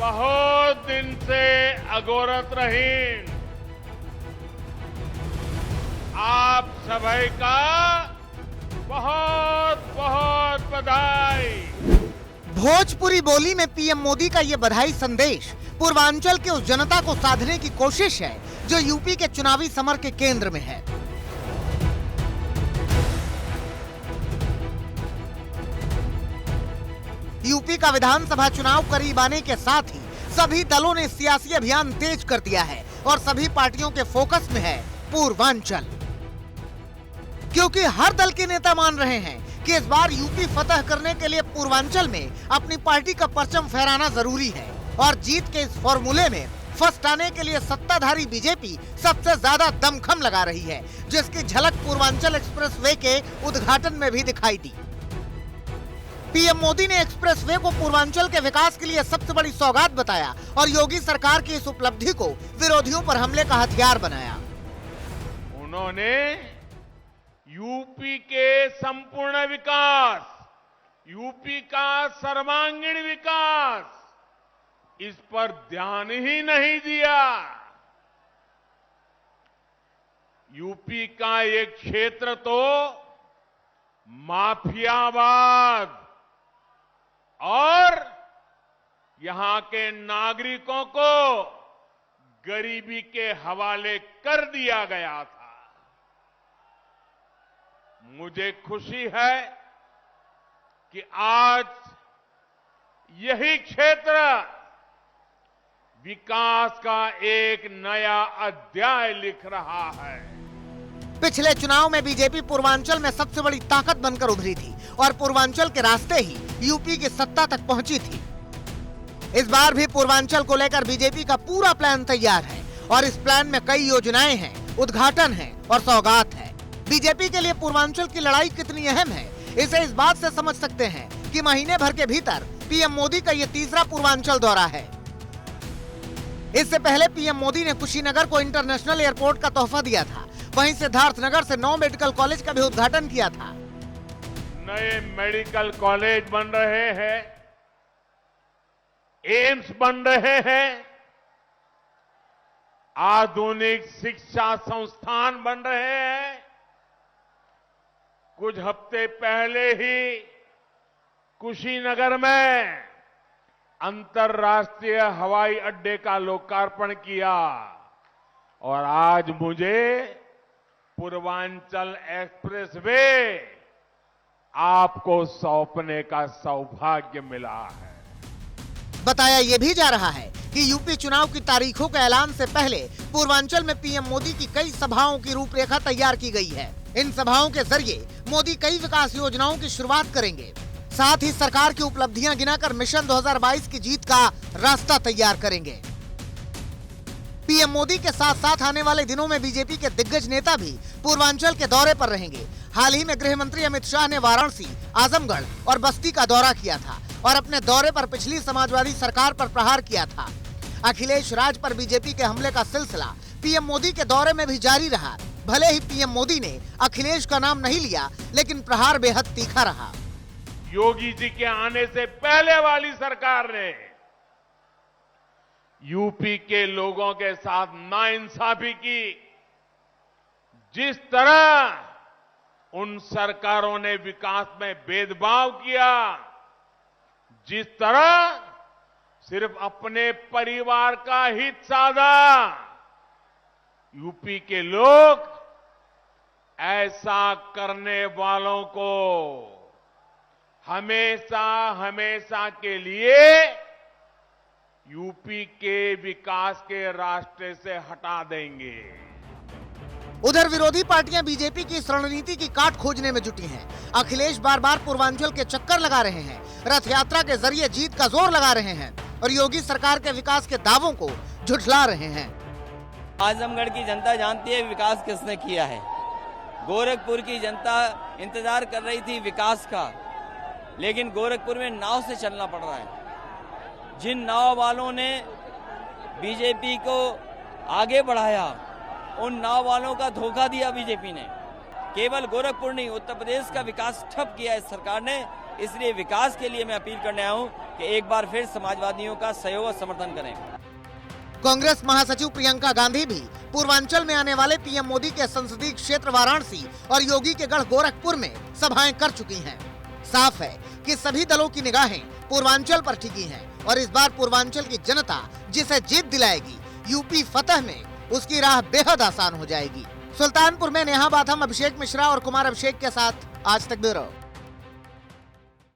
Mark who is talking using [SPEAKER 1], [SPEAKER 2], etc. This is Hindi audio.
[SPEAKER 1] बहुत दिन से अगोरत रही आप सभी का बहुत बहुत बधाई।
[SPEAKER 2] भोजपुरी बोली में पीएम मोदी का ये बधाई संदेश पूर्वांचल के उस जनता को साधने की कोशिश है जो यूपी के चुनावी समर के केंद्र में है। यूपी का विधानसभा चुनाव करीब आने के साथ ही सभी दलों ने सियासी अभियान तेज कर दिया है और सभी पार्टियों के फोकस में है पूर्वांचल, क्योंकि हर दल के नेता मान रहे हैं कि इस बार यूपी फतह करने के लिए पूर्वांचल में अपनी पार्टी का परचम फहराना जरूरी है और जीत के इस फॉर्मूले में फर्स्ट आने के लिए सत्ताधारी बीजेपी सबसे ज्यादा दमखम लगा रही है, जिसकी झलक पूर्वांचल एक्सप्रेसवे के उद्घाटन में भी दिखाई दी। पीएम मोदी ने एक्सप्रेसवे को पूर्वांचल के विकास के लिए सबसे बड़ी सौगात बताया और योगी सरकार की इस उपलब्धि को विरोधियों पर हमले का हथियार बनाया।
[SPEAKER 1] उन्होंने यूपी के संपूर्ण विकास, यूपी का सर्वांगीण विकास, इस पर ध्यान ही नहीं दिया। यूपी का ये क्षेत्र तो माफियावाद और यहां के नागरिकों को गरीबी के हवाले कर दिया गया था। मुझे खुशी है कि आज यही क्षेत्र विकास का एक नया अध्याय लिख रहा है।
[SPEAKER 2] पिछले चुनाव में बीजेपी पूर्वांचल में सबसे बड़ी ताकत बनकर उभरी थी और पूर्वांचल के रास्ते ही यूपी की सत्ता तक पहुंची थी। इस बार भी पूर्वांचल को लेकर बीजेपी का पूरा प्लान तैयार है और इस प्लान में कई योजनाएं हैं, उद्घाटन है और सौगात है। बीजेपी के लिए पूर्वांचल की लड़ाई कितनी अहम है, इसे इस बात से समझ सकते हैं कि महीने भर के भीतर पीएम मोदी का ये तीसरा पूर्वांचल दौरा है। इससे पहले पीएम मोदी ने कुशीनगर को इंटरनेशनल एयरपोर्ट का तोहफा दिया था। वहीं सिद्धार्थनगर से 9 मेडिकल कॉलेज का भी उद्घाटन किया था।
[SPEAKER 1] नए मेडिकल कॉलेज बन रहे हैं, एम्स बन रहे हैं, आधुनिक शिक्षा संस्थान बन रहे हैं। कुछ हफ्ते पहले ही कुशीनगर में अंतर्राष्ट्रीय हवाई अड्डे का लोकार्पण किया और आज मुझे पूर्वांचल एक्सप्रेसवे आपको सौंपने का सौभाग्य मिला है।
[SPEAKER 2] बताया ये भी जा रहा है कि यूपी चुनाव की तारीखों के ऐलान से पहले पूर्वांचल में पीएम मोदी की कई सभाओं की रूपरेखा तैयार की गई है। इन सभाओं के जरिए मोदी कई विकास योजनाओं की शुरुआत करेंगे, साथ ही सरकार की उपलब्धियां गिनाकर मिशन 2022 की जीत का रास्ता तैयार करेंगे। पीएम मोदी के साथ साथ आने वाले दिनों में बीजेपी के दिग्गज नेता भी पूर्वांचल के दौरे पर रहेंगे। हाल ही में गृह मंत्री अमित शाह ने वाराणसी, आजमगढ़ और बस्ती का दौरा किया था और अपने दौरे पर पिछली समाजवादी सरकार पर प्रहार किया था। अखिलेश राज पर बीजेपी के हमले का सिलसिला पीएम मोदी के दौरे में भी जारी रहा। भले ही पीएम मोदी ने अखिलेश का नाम नहीं लिया, लेकिन प्रहार बेहद तीखा रहा।
[SPEAKER 1] योगी जी के आने से पहले वाली सरकार ने यूपी के लोगों के साथ नाइंसाफी की। जिस तरह उन सरकारों ने विकास में भेदभाव किया, जिस तरह सिर्फ अपने परिवार का हित साधा, यूपी के लोग ऐसा करने वालों को हमेशा हमेशा के लिए यूपी के विकास के रास्ते से हटा देंगे।
[SPEAKER 2] उधर विरोधी पार्टियां बीजेपी की इस रणनीति की काट खोजने में जुटी हैं। अखिलेश बार बार पूर्वांचल के चक्कर लगा रहे हैं, रथ यात्रा के जरिए जीत का जोर लगा रहे हैं और योगी सरकार के विकास के दावों को झुठला रहे हैं।
[SPEAKER 3] आजमगढ़ की जनता जानती है विकास किसने किया है। गोरखपुर की जनता इंतजार कर रही थी विकास का, लेकिन गोरखपुर में नाव से चलना पड़ रहा है। जिन नाव वालों ने बीजेपी को आगे बढ़ाया, उन नाव वालों का धोखा दिया बीजेपी ने। केवल गोरखपुर नहीं, उत्तर प्रदेश का विकास ठप किया है सरकार ने। इसलिए विकास के लिए मैं अपील करने आया हूं कि एक बार फिर समाजवादियों का सहयोग और समर्थन करें।
[SPEAKER 2] कांग्रेस महासचिव प्रियंका गांधी भी पूर्वांचल में आने वाले पीएम मोदी के संसदीय क्षेत्र वाराणसी और योगी के गढ़ गोरखपुर में सभाएं कर चुकी हैं। साफ है कि सभी दलों की निगाहें पूर्वांचल पर टिकी हैं और इस बार पूर्वांचल की जनता जिसे जीत दिलाएगी, यूपी फतह में उसकी राह बेहद आसान हो जाएगी। सुल्तानपुर में नेहा बाथम, अभिषेक मिश्रा और कुमार अभिषेक के साथ आज तक ब्यूरो।